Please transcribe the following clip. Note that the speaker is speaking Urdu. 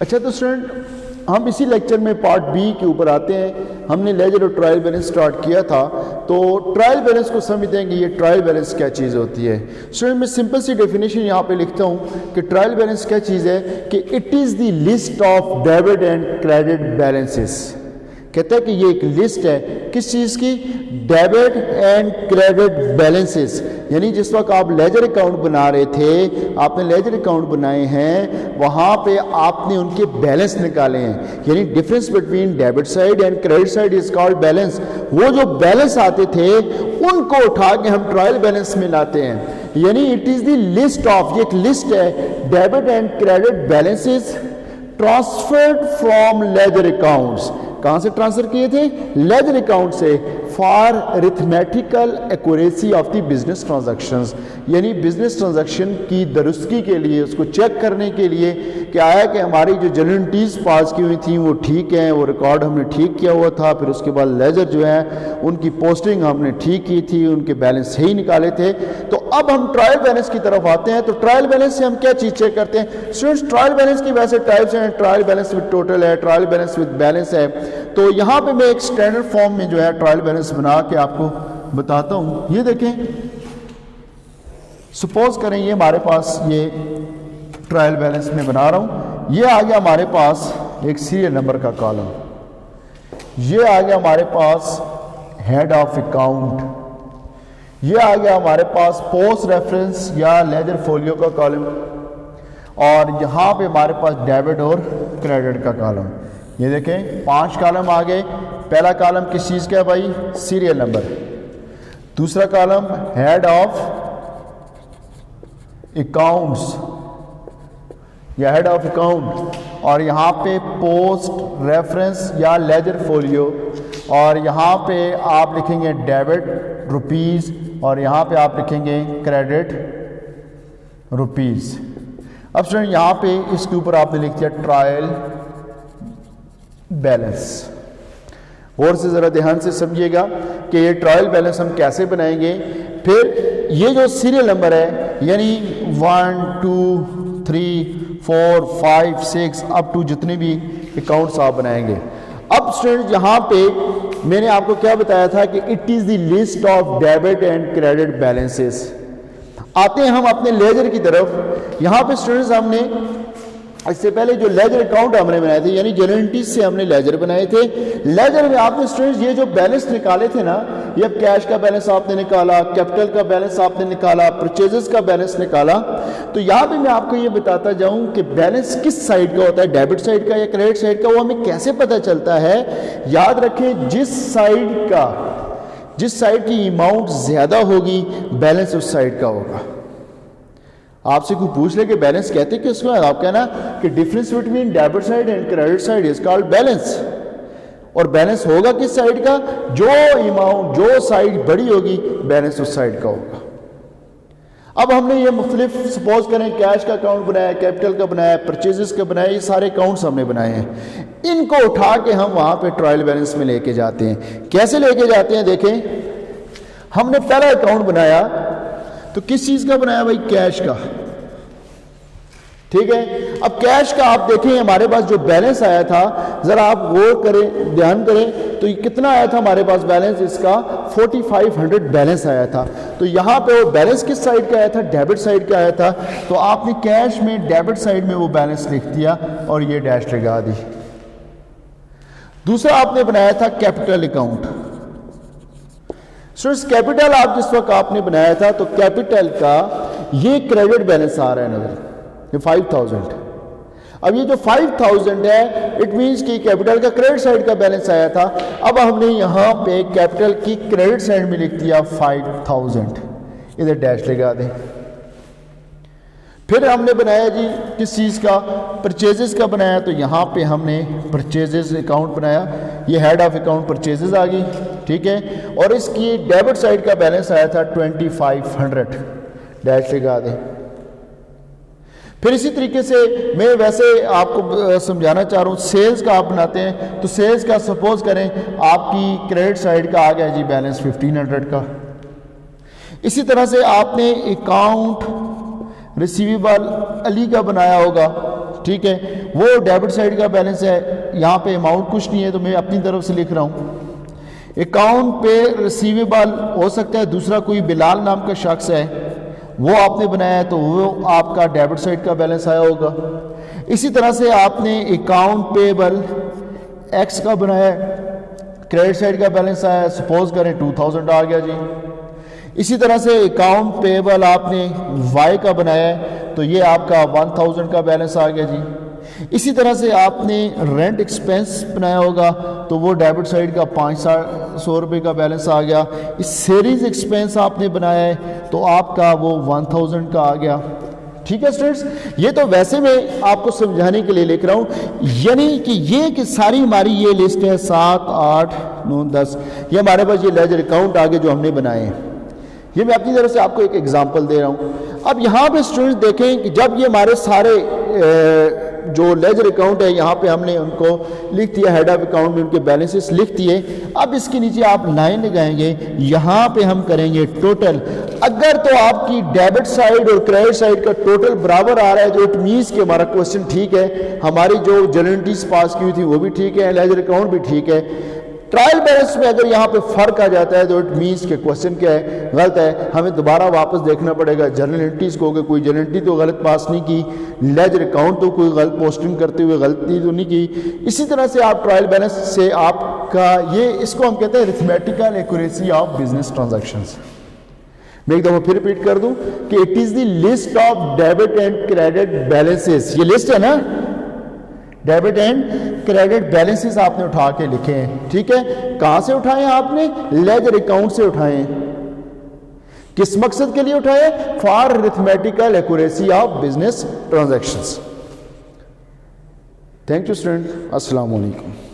اچھا تو اسٹوڈنٹ ہم اسی لیکچر میں پارٹ بی کے اوپر آتے ہیں. ہم نے لیجر اور ٹرائل بیلنس سٹارٹ کیا تھا. تو ٹرائل بیلنس کو سمجھتے ہیں کہ یہ ٹرائل بیلنس کیا چیز ہوتی ہے. اسٹوڈنٹ میں سمپل سی ڈیفینیشن یہاں پہ لکھتا ہوں کہ ٹرائل بیلنس کیا چیز ہے کہ it is the list of debit and credit balances. کہتا ہے کہ یہ ایک لسٹ ہے کس چیز کی؟ Debit and credit balances. یعنی جس وقت آپ لیجر اکاؤنٹ بنا رہے تھے, آپ نے لیجر اکاؤنٹ بنائے ہیں, وہاں پہ آپ نے ان کے بیلنس نکالے ہیں. یعنی difference between debit side and credit side is called balance. وہ جو بیلنس آتے تھے ان کو اٹھا کے ہم ٹرائل بیلنس میں لاتے ہیں. یعنی it is the list of, یہ ایک لسٹ ہے debit and credit balances transferred from ledger accounts. کہاں سے ٹرانسفر کیے تھے؟ لیجر اکاؤنٹ سے. For arithmetical accuracy of the business transactions. یعنی بزنس ٹرانزیکشن کی درستگی کے لیے, اس کو چیک کرنے کے لیے کہ آیا کہ ہماری جو جرنل انٹریز پاس کی ہوئی تھیں وہ ٹھیک ہیں, وہ ریکارڈ ہم نے ٹھیک کیا ہوا تھا. پھر اس کے بعد لیجر جو ہے ان کی پوسٹنگ ہم نے ٹھیک کی تھی, ان کے بیلنس صحیح نکالے تھے. تو اب ہم ٹرائل بیلنس کی طرف آتے ہیں. تو ٹرائل بیلنس سے ہم کیا چیز چیک کرتے ہیں؟ اسٹوڈنٹس ٹرائل بیلنس کی ویسے ٹائپس ہیں. ٹرائل بیلنس وتھ ٹوٹل ہے, ٹرائل بیلنس وتھ بیلنس ہے. تو یہاں پہ میں ایک سٹینڈرڈ فارم میں جو ہے ٹرائل بیلنس بنا کے آپ کو بتاتا ہوں. یہ دیکھیں, سپوز کریں یہ ہمارے پاس یہ ٹرائل بیلنس میں بنا رہا ہوں. یہ آ گیا ہمارے پاس ایک سیریل نمبر کا کالم, یہ آ گیا ہمارے پاس ہیڈ آف اکاؤنٹ, یہ آ گیا ہمارے پاس پوسٹ ریفرنس یا لیجر فولیو کا کالم, اور یہاں پہ ہمارے پاس ڈیبٹ اور کریڈٹ کا کالم. یہ دیکھیں 5 کالم آ گئے. پہلا کالم کس چیز کا ہے بھائی؟ Serial number. دوسرا کالم ہیڈ آف اکاؤنٹس یا ہیڈ آف اکاؤنٹ, اور یہاں پہ پوسٹ ریفرنس یا لیجر فولیو, اور یہاں پہ آپ لکھیں گے ڈیبٹ روپیز, اور یہاں پہ آپ لکھیں گے کریڈٹ روپیز. اب اسٹوڈنٹ یہاں پہ اس کے اوپر آپ نے لکھ دیا ٹرائل بیلنس. اور سے ذرا دھیان سے سمجھیے گا کہ یہ ٹرائل بیلنس ہم کیسے بنائیں گے. پھر یہ جو سیریل نمبر ہے یعنی 1 2 3 4 5 6 اپ ٹو جتنے بھی اکاؤنٹس آپ بنائیں گے. اب اسٹوڈنٹ یہاں پہ میں نے آپ کو کیا بتایا تھا کہ it is the list of debit and credit balances. آتے ہیں ہم اپنے لیجر کی طرف. یہاں پہ اسٹوڈنٹس ہم نے اس سے پہلے جو لیجر اکاؤنٹ ہم نے بنائے تھے یعنی جرنل انٹریز سے ہم نے لیجر بنائے تھے. لیجر میں آپ نے اسٹوڈنٹس یہ جو بیلنس نکالے تھے نا, یہ اب کیش کا بیلنس آپ نے نکالا, کیپٹل کا بیلنس آپ نے نکالا, پرچیزز کا بیلنس نکالا. تو یہاں پہ میں آپ کو یہ بتاتا جاؤں کہ بیلنس کس سائڈ کا ہوتا ہے, ڈیبٹ سائڈ کا یا کریڈٹ سائڈ کا, وہ ہمیں کیسے پتہ چلتا ہے. یاد رکھیں جس سائڈ کی اماؤنٹ زیادہ ہوگی بیلنس اس سائڈ کا ہوگا. آپ سے کوئی پوچھ لے کہ بیلنس کہتے کس کو ہے, آپ کہنا کہ difference between debit side and credit side is called balance. اور بیلنس ہوگا کس سائڈ کا؟ جو اماؤنٹ جو سائڈ بڑی ہوگی بیلنس اس سائڈ کا ہوگا. اب ہم نے یہ مختلف سپوز کریں کیش کا اکاؤنٹ بنایا, کیپٹل کا بنایا, پرچیزز کا بنایا, یہ سارے اکاؤنٹس ہم نے بنائے ہیں. ان کو اٹھا کے ہم وہاں پہ ٹرائل بیلنس میں لے کے جاتے ہیں. کیسے لے کے جاتے ہیں؟ دیکھیں ہم نے پہلا اکاؤنٹ بنایا تو کس چیز کا بنایا بھائی؟ کیش کا. ٹھیک ہے, اب کیش کا آپ دیکھیں ہمارے پاس جو بیلنس آیا تھا, ذرا آپ غور کریں, دھیان کریں, تو یہ کتنا آیا تھا ہمارے پاس بیلنس؟ اس کا 4500 بیلنس آیا تھا. تو یہاں پہ وہ بیلنس کس سائڈ کا آیا تھا؟ ڈیبٹ سائڈ کا آیا تھا. تو آپ نے کیش میں ڈیبٹ سائڈ میں وہ بیلنس لکھ دیا اور یہ ڈیش لگا دی. دوسرا آپ نے بنایا تھا کیپٹل اکاؤنٹ. کیپٹل آپ جس وقت آپ نے بنایا تھا تو کیپٹل کا یہ کریڈٹ بیلنس آ رہا ہے نظر, یہ 5000. اب یہ جو 5000 ہے اٹ مینس کہ کیپٹل کا کریڈٹ سائڈ کا بیلنس آیا تھا. اب ہم نے یہاں پہ کیپٹل کی کریڈٹ سائڈ میں لکھ دیا 5000, ادھر ڈیش لگا دیں. پھر ہم نے بنایا جی کس چیز کا؟ پرچیزز کا بنایا. تو یہاں پہ ہم نے پرچیزز اکاؤنٹ بنایا, یہ ہیڈ آف اکاؤنٹ پرچیزز آ گئی. ٹھیک ہے, اور اس کی ڈیبٹ سائڈ کا بیلنس آیا تھا 2500, ڈیش لگا دیں. پھر اسی طریقے سے میں ویسے آپ کو سمجھانا چاہ رہا ہوں, سیلز کا آپ بناتے ہیں تو سیلز کا سپوز کریں آپ کی کریڈٹ سائڈ کا آ گیا جی بیلنس 1500 کا. اسی طرح سے آپ نے اکاؤنٹ ریسیویبل علی کا بنایا ہوگا, ٹھیک ہے، وہ ڈیبٹ سائڈ کا بیلنس ہے. یہاں پہ اماؤنٹ کچھ نہیں ہے تو میں اپنی طرف سے لکھ رہا ہوں. اکاؤنٹ پہ ریسیویبل ہو سکتا ہے دوسرا کوئی بلال نام کا شخص ہے وہ آپ نے بنایا ہے تو وہ آپ کا ڈیبٹ سائڈ کا بیلنس آیا ہوگا. اسی طرح سے آپ نے اکاؤنٹ پیبل ایکس کا بنایا ہے، کریڈٹ سائڈ کا بیلنس آیا ہے، سپوز کریں 2000 آ گیا جی. اسی طرح سے اکاؤنٹ پیبل آپ نے وائی کا بنایا ہے تو یہ آپ کا 1000 کا بیلنس آ گیا جی. اسی طرح سے آپ نے رینٹ ایکسپینس بنایا ہوگا تو وہ ڈیبٹ سائڈ کا 500 روپے کا بیلنس آ گیا. اس سیریز ایکسپینس آپ نے بنایا ہے تو آپ کا وہ 1000 کا آ گیا. ٹھیک ہے اسٹوڈنٹس، یہ تو ویسے میں آپ کو سمجھانے کے لیے لکھ رہا ہوں، یعنی کہ ساری ہماری یہ لسٹ ہے 7 8 9 10، یہ ہمارے پاس یہ لیجر اکاؤنٹ آگے جو ہم نے بنائے ہیں. یہ میں اپنی طرف سے آپ کو ایک ایگزامپل دے رہا ہوں. اب یہاں پہ اسٹوڈنٹس دیکھیں کہ جب یہ ہمارے سارے جو لیجر اکاؤنٹ ہے یہاں پہ ہم نے ان کو لکھ دیا، ہیڈ آف اکاؤنٹ میں ان کے بیلنسز لکھ دیے. اب اس کے نیچے آپ لائن لگائیں گے، یہاں پہ ہم کریں گے ٹوٹل. اگر تو آپ کی ڈیبٹ سائڈ اور کریڈٹ سائڈ کا ٹوٹل برابر آ رہا ہے تو اٹ مینس کہ ہمارا کوشچن ٹھیک ہے، ہماری جو جرنلٹیز پاس کی ہوئی تھی وہ بھی ٹھیک ہے، لیجر اکاؤنٹ بھی ٹھیک ہے. ٹرائل بیلنس میں اگر یہاں پہ فرق آ جاتا ہے تو اٹ مینس کہ کوشچن کیا ہے، غلط ہے. ہمیں دوبارہ واپس دیکھنا پڑے گا جرنل انٹریز کو کہ کوئی جرنل انٹری تو غلط پاس نہیں کی، لیجر اکاؤنٹ تو کوئی غلط پوسٹنگ کرتے ہوئے غلطی تو نہیں کی. اسی طرح سے آپ ٹرائل بیلنس سے آپ کا یہ اس کو ہم کہتے ہیں arithmetical accuracy of business transactions. میں ایک دفعہ پھر ریپیٹ کر دوں کہ it is the list of debit and credit balances. یہ لسٹ ہے نا، ڈیبٹ اینڈ کریڈٹ بیلنسز آپ نے اٹھا کے لکھے ہیں. ٹھیک ہے، کہاں سے اٹھائے ہیں آپ نے؟ لیجر اکاؤنٹ سے اٹھائے ہیں. کس مقصد کے لیے اٹھائے؟ For arithmetical accuracy of business transactions. Thank you student, السلام علیکم.